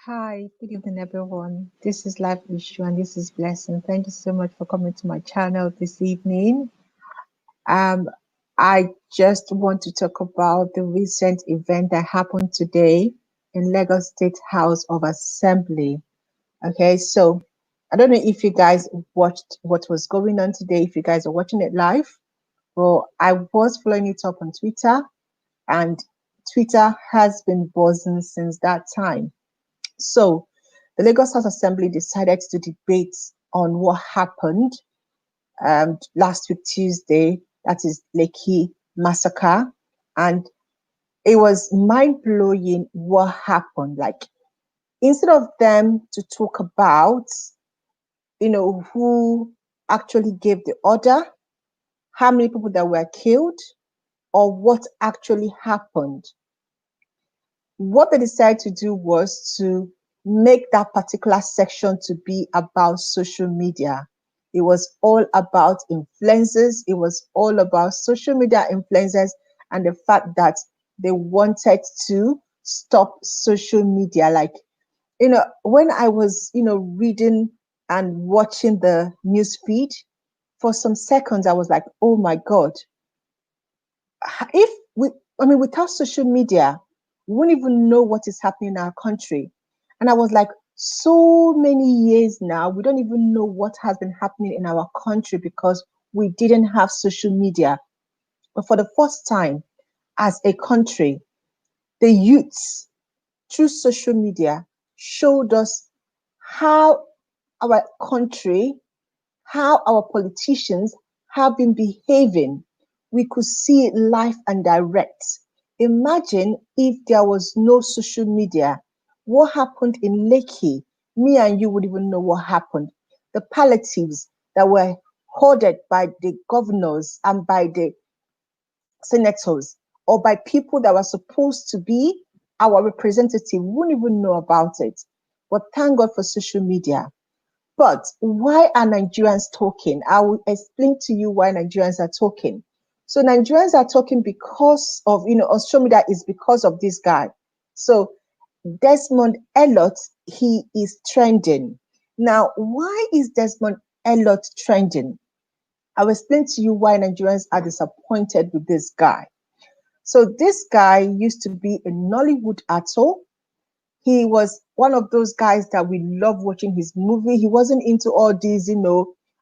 Hi, good evening, everyone. This is Life Issue and this is Blessing. Thank you so much for coming to my channel this evening. Um, I just want to talk about the recent event that happened today in Lagos State House of Assembly. Okay, so I don't know if you guys watched what was going on today, if you guys are watching it live. Well, I was following it up on Twitter, and Twitter has been buzzing since that time. So the Lagos House Assembly decided to debate on what happened last week, Tuesday, that is Lekki massacre. And it was mind blowing what happened. Like, instead of them to talk about, who actually gave the order, how many people that were killed, or what actually happened, what they decided to do was to make that particular section to be about social media. It was all about influencers. It was all about social media influencers and the fact that they wanted to stop social media. Like, when I was, reading and watching the news feed, for some seconds, I was like, oh my God, if we, I mean, without social media, we wouldn't even know what is happening in our country. And I was like, so many years now, we don't even know what has been happening in our country because we didn't have social media. But for the first time, as a country, the youths through social media showed us how our country, how our politicians have been behaving. We could see it live and direct. Imagine if there was no social media. What happened in Lekki? Me and you would even know what happened. The palliatives that were hoarded by the governors and by the senators or by people that were supposed to be our representative, wouldn't even know about it. But thank God for social media. But why are Nigerians talking? I will explain to you why Nigerians are talking. So Nigerians are talking because of, on social media is because of this guy. So Desmond Elliot, he is trending. Now, why is Desmond Elliot trending? I'll explain to you why Nigerians are disappointed with this guy. So this guy used to be a Nollywood actor. He was one of those guys that we love watching his movie. He wasn't into all these,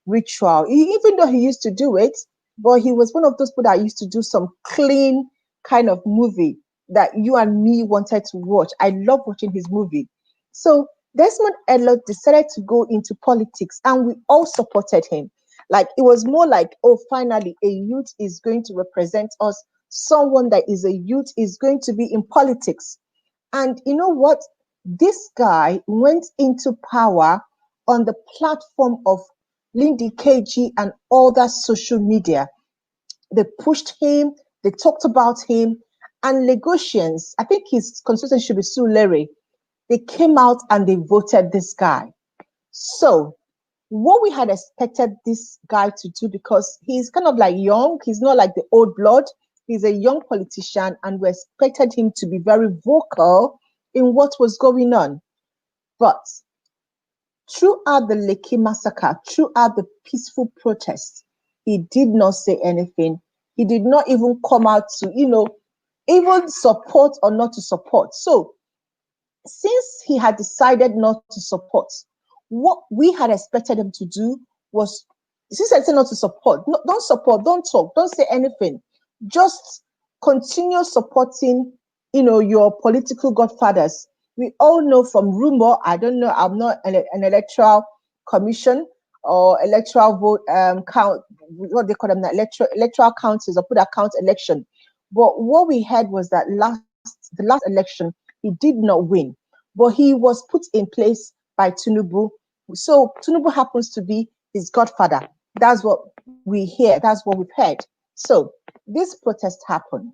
ritual. Even though he used to do it, but he was one of those people that used to do some clean kind of movie that you and me wanted to watch. I love watching his movie. So Desmond Elliot decided to go into politics, and we all supported him. Like, it was more like, oh, finally, a youth is going to represent us. Someone that is a youth is going to be in politics. And you know what? This guy went into power on the platform of Lindy KG and other social media. They pushed him, they talked about him, and Lagosians, I think his constituency should be Sulere, they came out and they voted this guy. So, what we had expected this guy to do, because he's kind of like young, he's not like the old blood, he's a young politician, and we expected him to be very vocal in what was going on. But throughout the Lekki massacre, throughout the peaceful protests, he did not say anything. He did not even come out to, even support or not to support. So, since he had decided not to support, what we had expected him to do was, since I said not to support, no, don't support, don't talk, don't say anything. Just continue supporting, your political godfathers. We all know from rumor, I don't know, I'm not an electoral commission or electoral vote count, what they call them, electoral counties or put account election. But what we heard was that the last election, he did not win, but he was put in place by Tinubu. So Tinubu happens to be his godfather. That's what we hear. That's what we've heard. So this protest happened.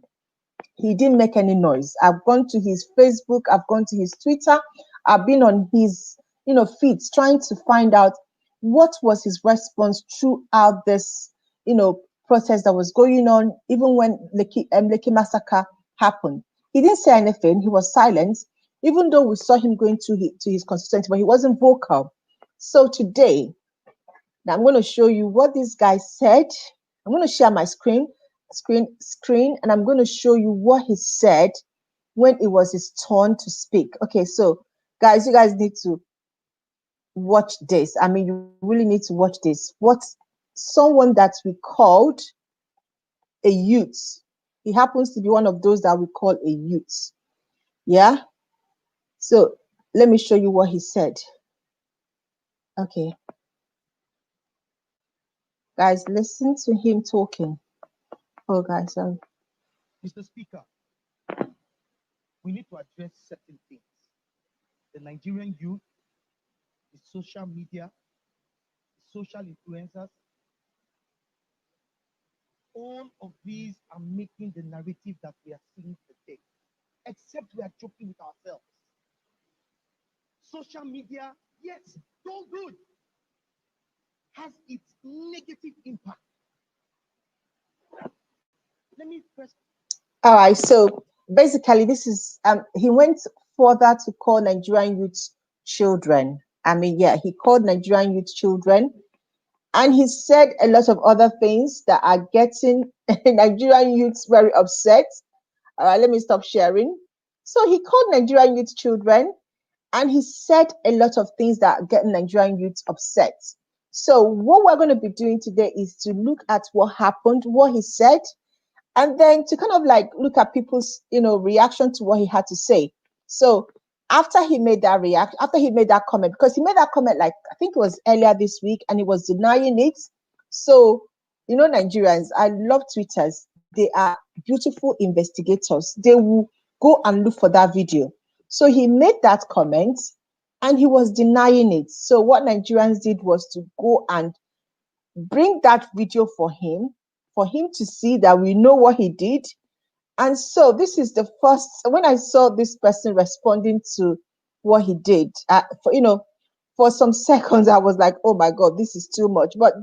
He didn't make any noise. I've gone to his Facebook. I've gone to his Twitter. I've been on his, feeds trying to find out what was his response throughout this, protest that was going on, even when Lekki massacre happened. He didn't say anything. He was silent. even though we saw him going to his constituency, but he wasn't vocal. So today, now I'm going to show you what this guy said. I'm going to share my screen, and I'm going to show you what he said when it was his turn to speak. Okay, so guys, you guys need to watch this. I mean, you really need to watch this. What someone that we called a youth. He happens to be one of those that we call a youth. Yeah. So let me show you what he said. Okay. Guys, listen to him talking. Oh, guys, sorry. Mr. Speaker, we need to address certain things. The Nigerian youth, the social media, the social influencers, all of these are making the narrative that we are seeing today, except we are joking with ourselves. Social media, yes, so good, has its negative impact. Let me first. All right, so basically this is he went further to call Nigerian youth children. I mean, yeah, he called Nigerian youth children, and he said a lot of other things that are getting Nigerian youths very upset. All right, let me stop sharing. So he called Nigerian youth children, and he said a lot of things that get Nigerian youths upset. So what we're going to be doing today is to look at what happened, what he said, and then to kind of like look at people's reaction to what he had to say. So after he made that after he made that comment, because he made that comment like I think it was earlier this week, and he was denying it. So Nigerians, I love Twitters. They are beautiful investigators. They will go and look for that video. So he made that comment and he was denying it. So what Nigerians did was to go and bring that video for him to see that we know what he did. And so this is the first, when I saw this person responding to what he did, for some seconds I was like, oh my God, this is too much. But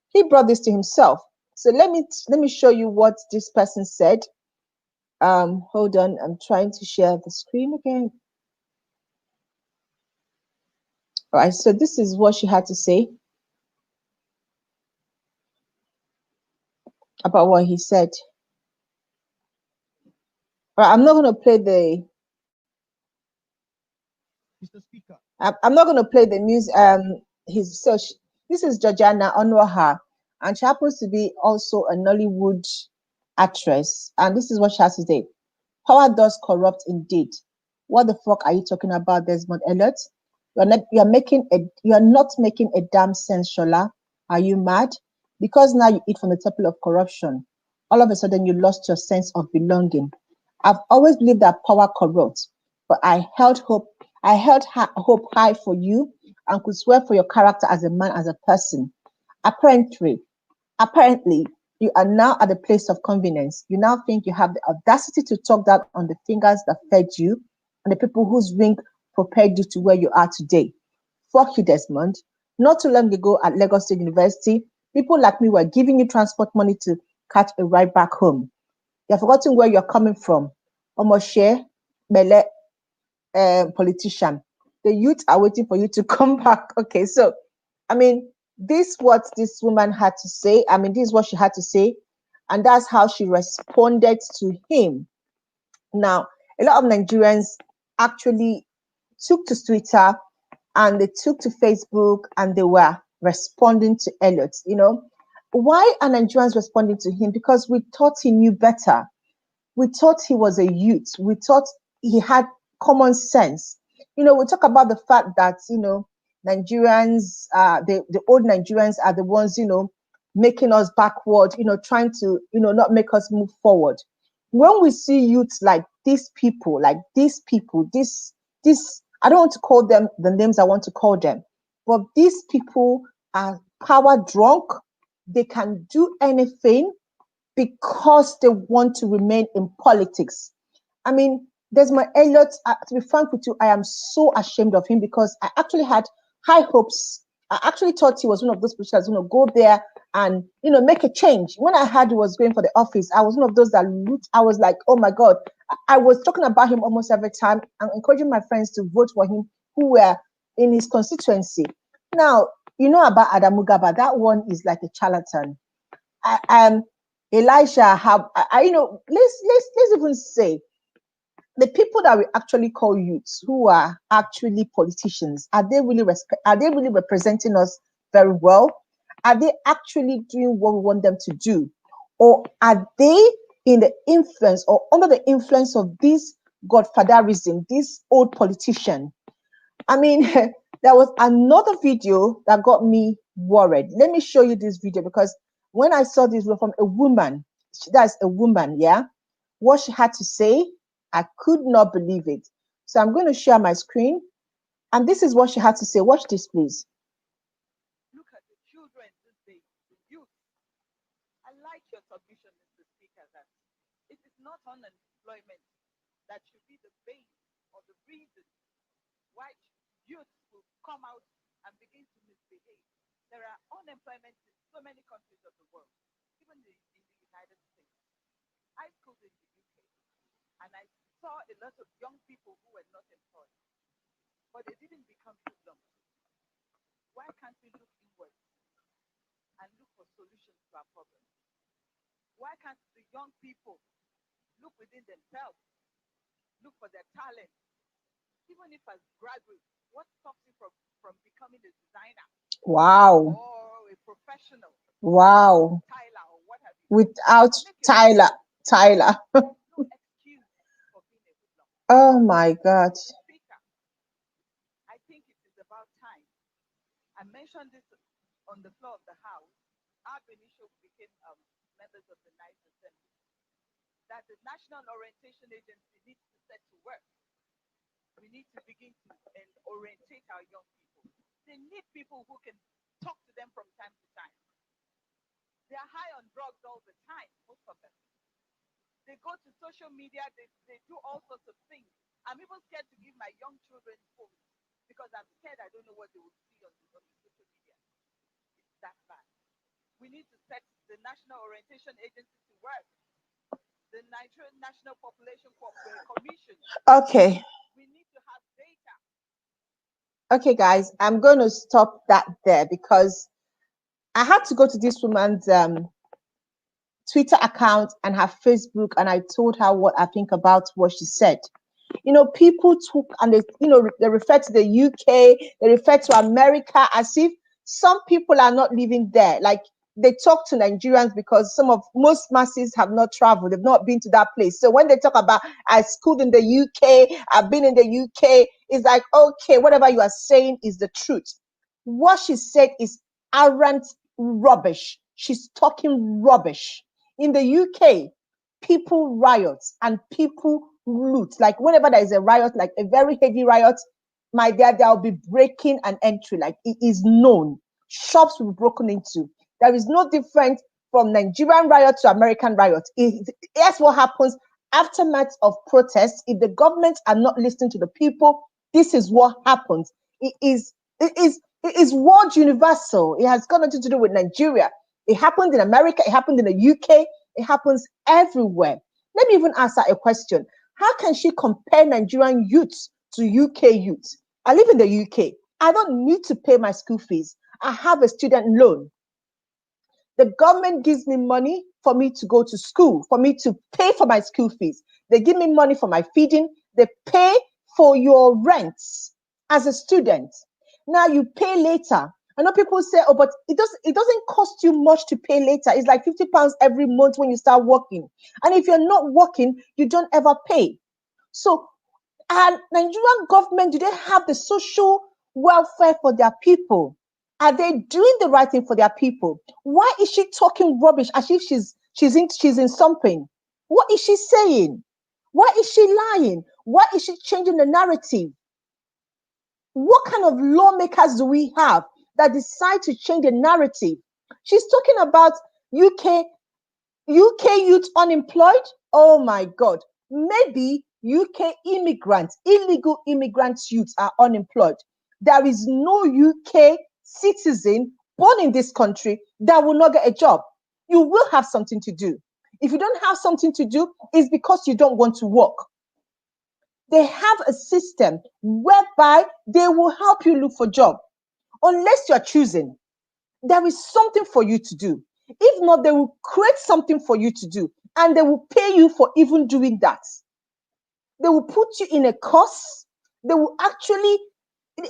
he brought this to himself. So let me show you what this person said. Hold on, I'm trying to share the screen again. All right, so this is what she had to say about what he said. All right, I'm not going to play the. Mr. Speaker. I'm not going to play the music. This is Georgiana Onwaha, and she happens to be also a Nollywood actress. And this is what she has to say: "Power does corrupt indeed. What the fuck are you talking about, Desmond Elliot? You are not making a damn sense, Shola. Are you mad? Because now you eat from the temple of corruption. All of a sudden you lost your sense of belonging. I've always believed that power corrupts, but I held hope high for you and could swear for your character as a man, as a person. Apparently, you are now at a place of convenience. You now think you have the audacity to talk down on the fingers that fed you and the people whose ring propelled you to where you are today. Fuck you, Desmond. Not too long ago at Lagos State University, people like me were giving you transport money to catch a ride back home. You're forgetting where you're coming from. Omoshe, Mele, politician. The youth are waiting for you to come back. Okay, so I mean, this what this woman had to say. I mean, this is what she had to say, and that's how she responded to him. Now, a lot of Nigerians actually took to Twitter and they took to Facebook and they were responding to Elliot. Why are Nigerians responding to him? Because we thought he knew better. We thought he was a youth. We thought he had common sense. We talk about the fact that, Nigerians, the old Nigerians are the ones, making us backward, trying to, not make us move forward. When we see youths like these people, this, I don't want to call them the names I want to call them, but these people are power drunk. They can do anything because they want to remain in politics. I mean, Desmond Elliot, to be frank with you, I am so ashamed of him because I actually had high hopes. I actually thought he was one of those people that's going to go there and, make a change. When I heard he was going for the office, I was one of those that looked, I was like, oh my God, I was talking about him almost every time and encouraging my friends to vote for him who were in his constituency. Now, you know about Adamu Gaba, that one is like a charlatan. I, um, Elisha, let's even say the people that we actually call youths, who are actually politicians, are they really representing us very well? Are they actually doing what we want them to do? Or are they in the influence or under the influence of this godfatherism, this old politician? I mean, there was another video that got me worried. Let me show you this video because when I saw this from a woman, that's a woman, yeah, what she had to say, I could not believe it. So I'm going to share my screen, and this is what she had to say. Watch this, please. Look at the children these days, the youth. I like your submission, Mr. Speaker, that it is not unemployment that should be the base or the reason why youth will come out and begin to misbehave. There are unemployment in so many countries of the world, even in the United States. I schooled in the UK, and I saw a lot of young people who were not employed, but they didn't become hoodlums. Why can't we look inward and look for solutions to our problems? Why can't the young people look within themselves, look for their talent? Even if as graduates, what stops you from becoming a designer Wow. or a professional, Wow. Tyler or what have you? Without Tyler. There's no excuse for being a hoodlum. Oh my God. Speaker, I think it is about time. I mentioned this on the floor of the House. Our Benicio became members of the Ninth Assembly. That the National Orientation Agency needs to set to work. We need to begin to orientate our young people. They need people who can talk to them from time to time. They are high on drugs all the time, most of them. They go to social media, they do all sorts of things. I'm even scared to give my young children phones because I'm scared I don't know what they will see on the social media. It's that bad. We need to set the National Orientation Agency to work. The Nigerian National Population Commission. Okay. We need to have data. Okay, guys, I'm going to stop that there because I had to go to this woman's Twitter account and her Facebook, and I told her what I think about what she said. You know, people took and they refer to the UK, they refer to America as if some people are not living there. Like they talk to Nigerians because most masses have not traveled, they've not been to that place. So when they talk about I schooled in the UK, I've been in the UK, it's like, okay, whatever you are saying is the truth. What she said is arrant rubbish. She's talking rubbish. In the UK, people riot and people loot. Like whenever there is a riot, like a very heavy riot, my dear, there will be breaking and entry. Like it is known. Shops will be broken into. There is no difference from Nigerian riot to American riot. Here's what happens aftermath of protests. If the government are not listening to the people, this is what happens. It is world universal. It has got nothing to do with Nigeria. It happened in America. It happened in the UK. It happens everywhere. Let me even ask her a question. How can she compare Nigerian youths to UK youths? I live in the UK. I don't need to pay my school fees. I have a student loan. The government gives me money for me to go to school, for me to pay for my school fees. They give me money for my feeding. They pay for your rents as a student. Now you pay later. I know people say, oh, but it doesn't cost you much to pay later. It's like £50 every month when you start working. And if you're not working, you don't ever pay. So, and Nigerian government, do they have the social welfare for their people? Are they doing the right thing for their people? Why is she talking rubbish as if she's in something? What is she saying? Why is she lying? Why is she changing the narrative? What kind of lawmakers do we have that decide to change the narrative? She's talking about UK youth unemployed. Oh my God. Maybe UK immigrants, illegal immigrants youths are unemployed. There is no UK citizen born in this country that will not get a job. You will have something to do. If you don't have something to do, it's because you don't want to work. They have a system whereby they will help you look for a job. Unless you're choosing, there is something for you to do. If not, they will create something for you to do, and they will pay you for even doing that. They will put you in a course. They will actually,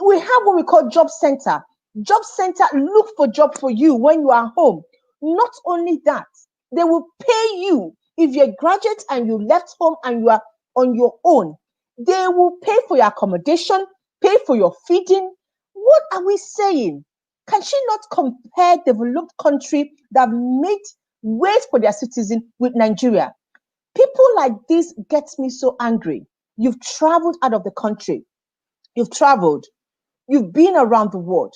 we have what we call job center. Job center look for job for you when you are home. Not only that, they will pay you. If you're a graduate and you left home and you are on your own, they will pay for your accommodation, pay for your feeding. What are we saying? Can she not compare developed country that made ways for their citizens with Nigeria? People like this gets me so angry. You've traveled out of the country. You've traveled. You've been around the world.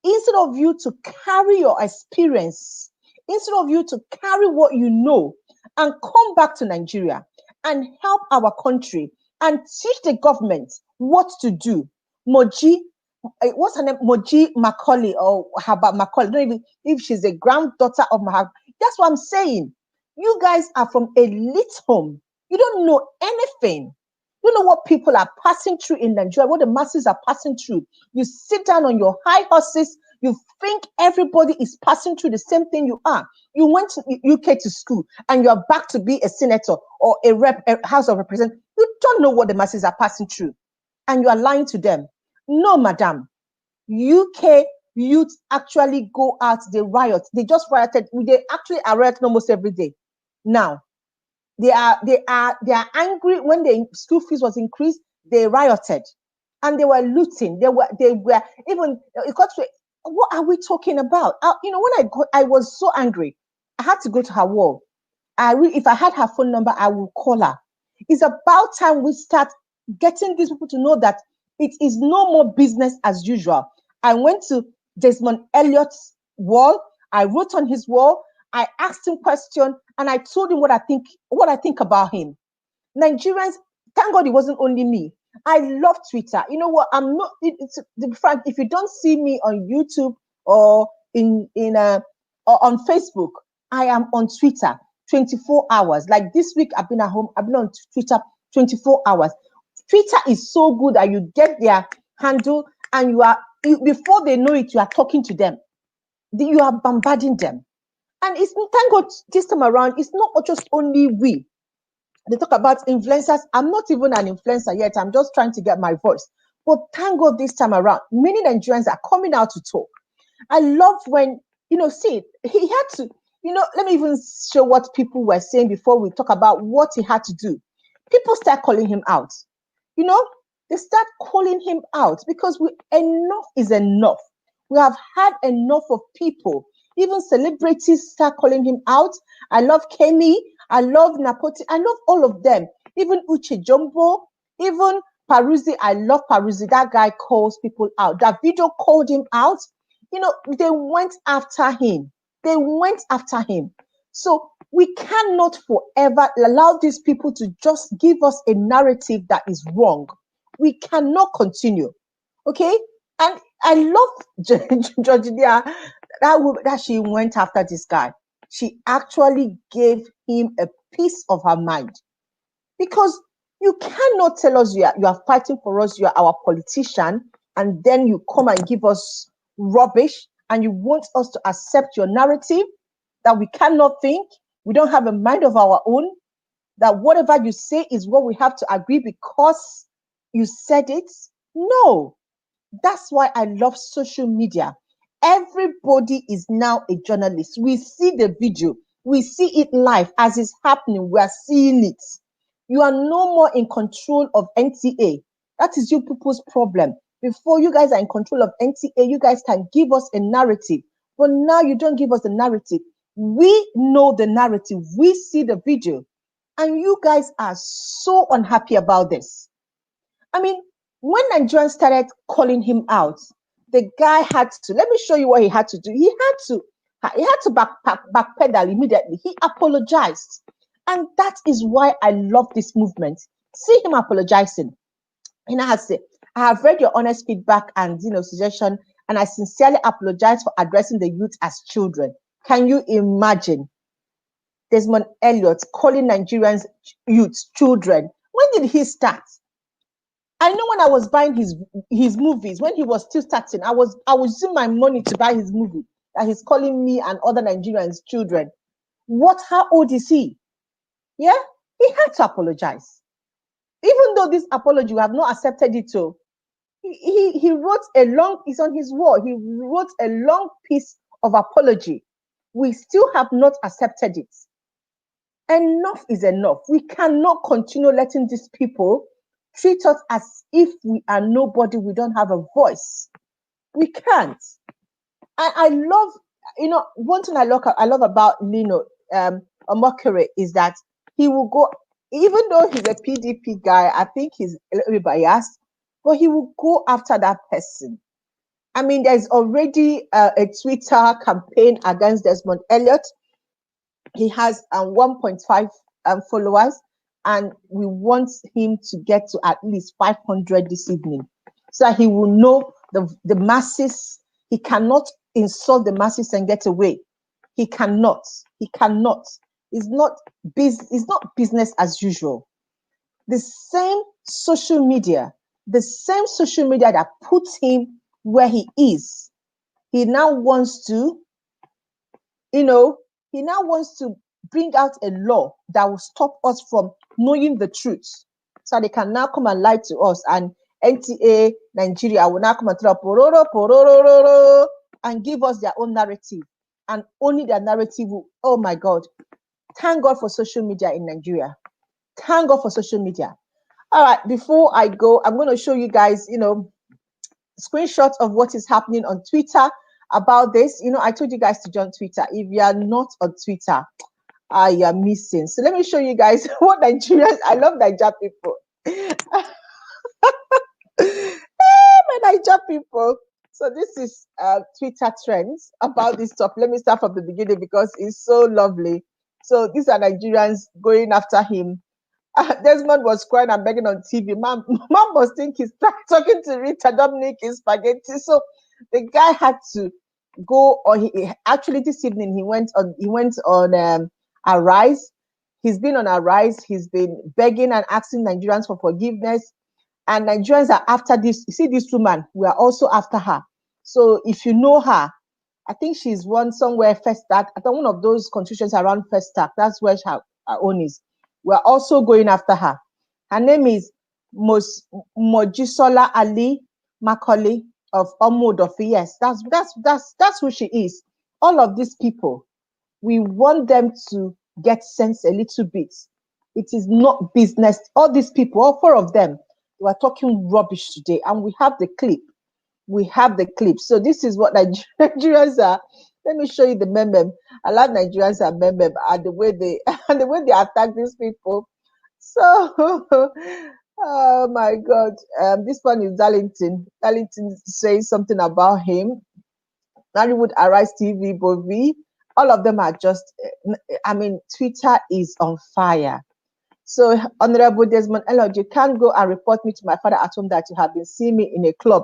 Instead of you to carry your experience, instead of you to carry what you know and come back to Nigeria and help our country and teach the government what to do. Moji, what's her name? Moji Macaulay or Haba Macaulay. I don't even if she's a granddaughter of Mahab. That's what I'm saying. You guys are from elite home. You don't know anything. You know what people are passing through in Nigeria, what the masses are passing through. You sit down on your high horses, you think everybody is passing through the same thing you are. You went to UK to school and you are back to be a senator or a House of Representatives. You don't know what the masses are passing through. And you are lying to them. No, madam. UK youth actually go out, they riot. They just rioted. They actually are rioting almost every day. Now, they are angry when the school fees was increased. They rioted, and they were looting. They were even it got to, what are we talking about? You know, when I was so angry, I had to go to her wall. If I had her phone number, I would call her. It's about time we start getting these people to know that it is no more business as usual. I went to Desmond Elliot's wall. I wrote on his wall. I asked him questions and I told him what I think about him. Nigerians, thank God it wasn't only me. I love Twitter. You know what? I'm not. It's the fact if you don't see me on YouTube or or on Facebook, I am on Twitter 24 hours. Like this week, I've been at home. I've been on Twitter 24 hours. Twitter is so good that you get their handle and before they know it, you are talking to them. You are bombarding them. And it's thank God this time around, it's not just only we. They talk about influencers. I'm not even an influencer yet. I'm just trying to get my voice. But thank God this time around, many Nigerians are coming out to talk. I love when, see, he had to, let me even show what people were saying before we talk about what he had to do. People start calling him out. They start calling him out because enough is enough. We have had enough of people. Even celebrities start calling him out. I love Kemi. I love Napoti. I love all of them. Even Uche Jumbo. Even Paruzzi. I love Paruzzi. That guy calls people out. That video called him out. They went after him. They went after him. So we cannot forever allow these people to just give us a narrative that is wrong. We cannot continue. Okay? And I love Georgia that she went after this guy. She actually gave him a piece of her mind. Because you cannot tell us you are fighting for us, you are our politician, and then you come and give us rubbish and you want us to accept your narrative that we cannot think, we don't have a mind of our own, that whatever you say is what we have to agree because you said it. No, that's why I love social media. Everybody is now a journalist. We see the video, we see it live as it's happening, we are seeing it. You are no more in control of NTA. That is you people's problem. Before, you guys are in control of NTA, you guys can give us a narrative. But now you don't give us the narrative. We know the narrative. We see the video. And you guys are so unhappy about this. I mean, when Nigerians started calling him out, the guy had to, let me show you what he had to do. He had to backpedal immediately. He apologized. And that is why I love this movement. See him apologizing. And I have said, I have read your honest feedback and suggestion, and I sincerely apologize for addressing the youth as children. Can you imagine? Desmond Elliot calling Nigerians youth children. When did he start? I know when I was buying his movies, when he was still starting, I was using my money to buy his movie that he's calling me and other Nigerians children. What? How old is he? Yeah, he had to apologize. Even though this apology we have not accepted it, so he wrote a long. It's on his wall. He wrote a long piece of apology. We still have not accepted it. Enough is enough. We cannot continue letting these people treat us as if we are nobody, we don't have a voice. We can't. I love, one thing I love about Lino Omokere is that he will go, even though he's a PDP guy, I think he's a little bit biased, but he will go after that person. I mean, there's already a Twitter campaign against Desmond Elliot. He has 1.5 followers, and we want him to get to at least 500 this evening, so that he will know the masses. He cannot insult the masses and get away. He cannot. He cannot. It's not business as usual. The same social media, that puts him where he is, he now wants to you know, he now wants to bring out a law that will stop us from knowing the truth. So they can now come and lie to us. And NTA Nigeria will now come and throw pororo, pororo, and give us their own narrative. And only their narrative will, oh my God. Thank God for social media in Nigeria. Thank God for social media. All right, before I go, I'm going to show you guys, screenshots of what is happening on Twitter about this. I told you guys to join Twitter. If you are not on Twitter, you are missing. So let me show you guys what Nigerians. I love Niger people. My Niger people. So this is Twitter trends about this stuff. Let me start from the beginning because it's so lovely. So these are Nigerians going after him. Desmond was crying and begging on TV. Mom must think he's talking to Rita Dominic in spaghetti. So the guy had to go on. Actually this evening he went on Arise. He's been on Arise. He's been begging and asking Nigerians for forgiveness. And Nigerians are after this. You see this woman, we are also after her. So if you know her, I think she's one somewhere first start. I think one of those constitutions around first start. That's where her own is. We're also going after her. Her name is Mojisola Ali Macaulay of Omodofi. Yes, that's who she is. All of these people, we want them to get sense a little bit. It is not business. All these people, all four of them, they are talking rubbish today, and we have the clip. We have the clip. So this is what Nigerians are. Let me show you the meme. I love Nigerians are meme and the way they and the way they attack these people. So oh my God. This one is Darlington. Darlington says something about him. Nollywood Arise TV, Bovi. All of them are just I mean, Twitter is on fire. So, Honorable Desmond Elliot, you can't go and report me to my father at home that you have been seeing me in a club.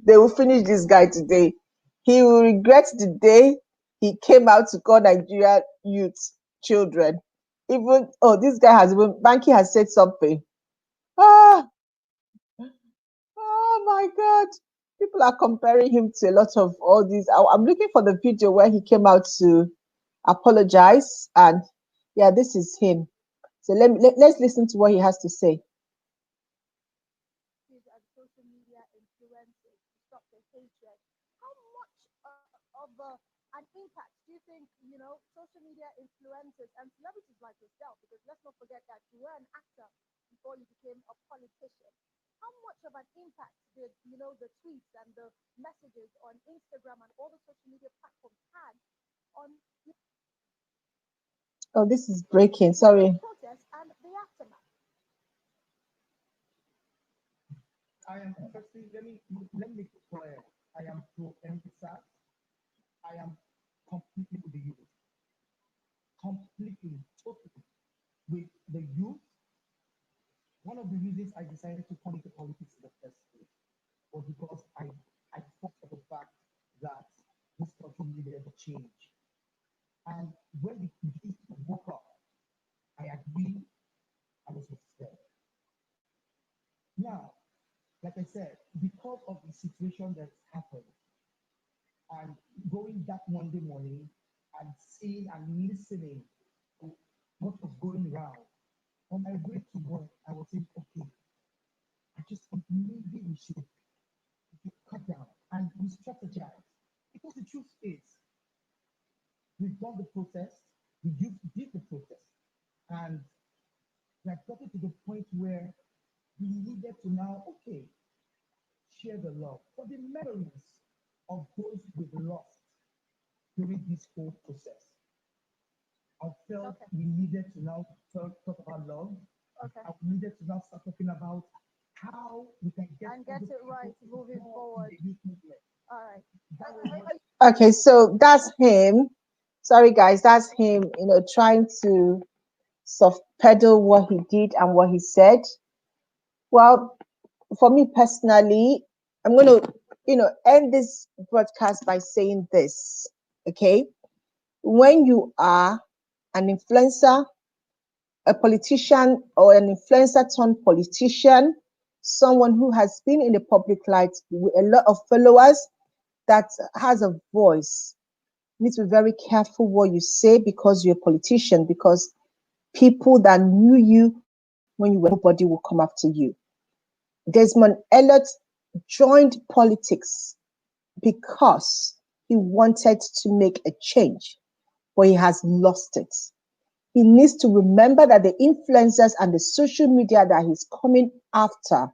They will finish this guy today. He will regret the day he came out to call Nigeria youth children. Even this guy has even Banky has said something. Ah, oh my God. People are comparing him to a lot of all these. I'm looking for the video where he came out to apologize. And yeah, this is him. So let's listen to what he has to say. And social media influencers to stop the hatred. How much an impact do you think, social media influencers and celebrities like yourself, because let's not forget that you were an actor before you became a politician. How much of an impact did, the tweets and the messages on Instagram and all the social media platforms had on Oh, this is breaking. Sorry. protest and the aftermath? I am firstly, let me make it clear. I am pro emphasize. I am completely with the youth. Completely, totally with the youth. One of the reasons I decided to come into politics in the first place was because I thought of the fact that this country needed a change. Now, like I said, because of the situation that happened, and going that Monday morning and seeing and listening to what was going around, on my way to work, I was saying, okay, I just think maybe we should cut down and we strategize. Because the truth is, we've done the protest, we did the protest, and we have gotten to the point where we needed to now, okay, share the love for the memories of those we've lost during this whole process. I felt Okay. we needed to now talk about love. Okay. And we needed to now start talking about how we can get And other get it people right moving involved in forward. the youth movement. All right. That Are, was are, what. are Okay, so that's him. Sorry, guys, that's him, trying to soft pedal what he did and what he said. Well, for me personally, I'm going to, end this broadcast by saying this. Okay. When you are an influencer, a politician, or an influencer turned politician, someone who has been in the public light with a lot of followers, that has a voice, you need to be very careful what you say because you're a politician, because people that knew you when you were nobody will come after you. Desmond Elliot joined politics because he wanted to make a change, but he has lost it. He needs to remember that the influencers and the social media that he's coming after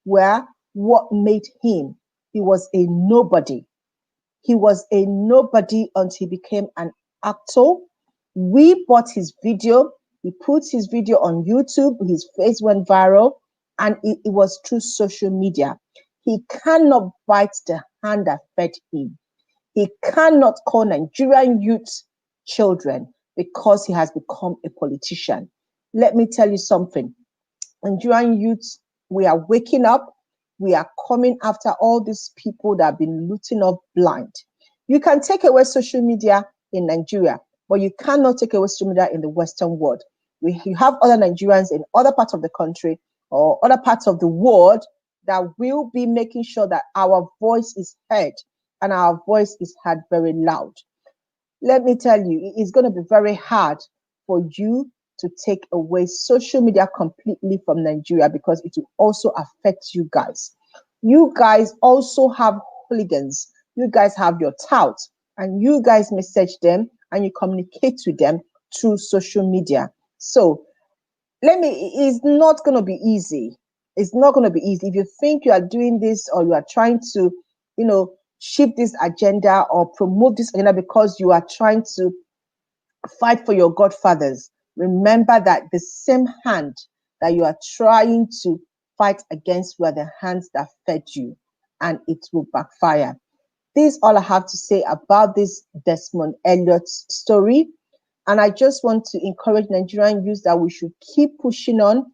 were what made him. He was a nobody. He was a nobody until he became an actor. We bought his video. He put his video on YouTube. His face went viral, and it was through social media. He cannot bite the hand that fed him. He cannot call Nigerian youth children because he has become a politician. Let me tell you something. Nigerian youth, we are waking up. We are coming after all these people that have been looting up blind. You can take away social media in Nigeria, but you cannot take away social media in the Western world. You have other Nigerians in other parts of the country or other parts of the world that will be making sure that our voice is heard and our voice is heard very loud. Let me tell you, it's going to be very hard for you to take away social media completely from Nigeria because it will also affect you guys. You guys also have hooligans. You guys have your touts, and you guys message them and you communicate with them through social media. So it's not going to be easy. It's not going to be easy. If you think you are doing this or you are trying to, shift this agenda or promote this agenda because you are trying to fight for your godfathers, remember that the same hand that you are trying to fight against were the hands that fed you, and it will backfire. This is all I have to say about this Desmond Elliot story. And I just want to encourage Nigerian youth that we should keep pushing on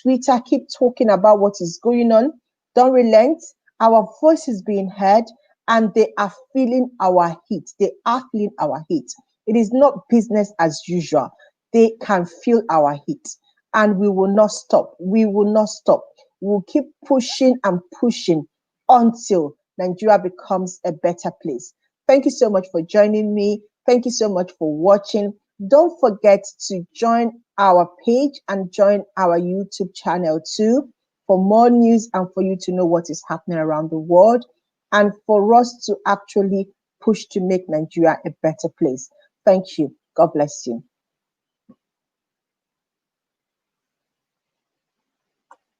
Twitter, keep talking about what is going on. Don't relent. Our voice is being heard, and they are feeling our heat. They are feeling our heat. It is not business as usual. They can feel our heat, and we will not stop. We will not stop. We will keep pushing and pushing until Nigeria becomes a better place. Thank you so much for joining me. Thank you so much for watching. Don't forget to join our page and join our YouTube channel too for more news and for you to know what is happening around the world and for us to actually push to make Nigeria a better place. Thank you. God bless you.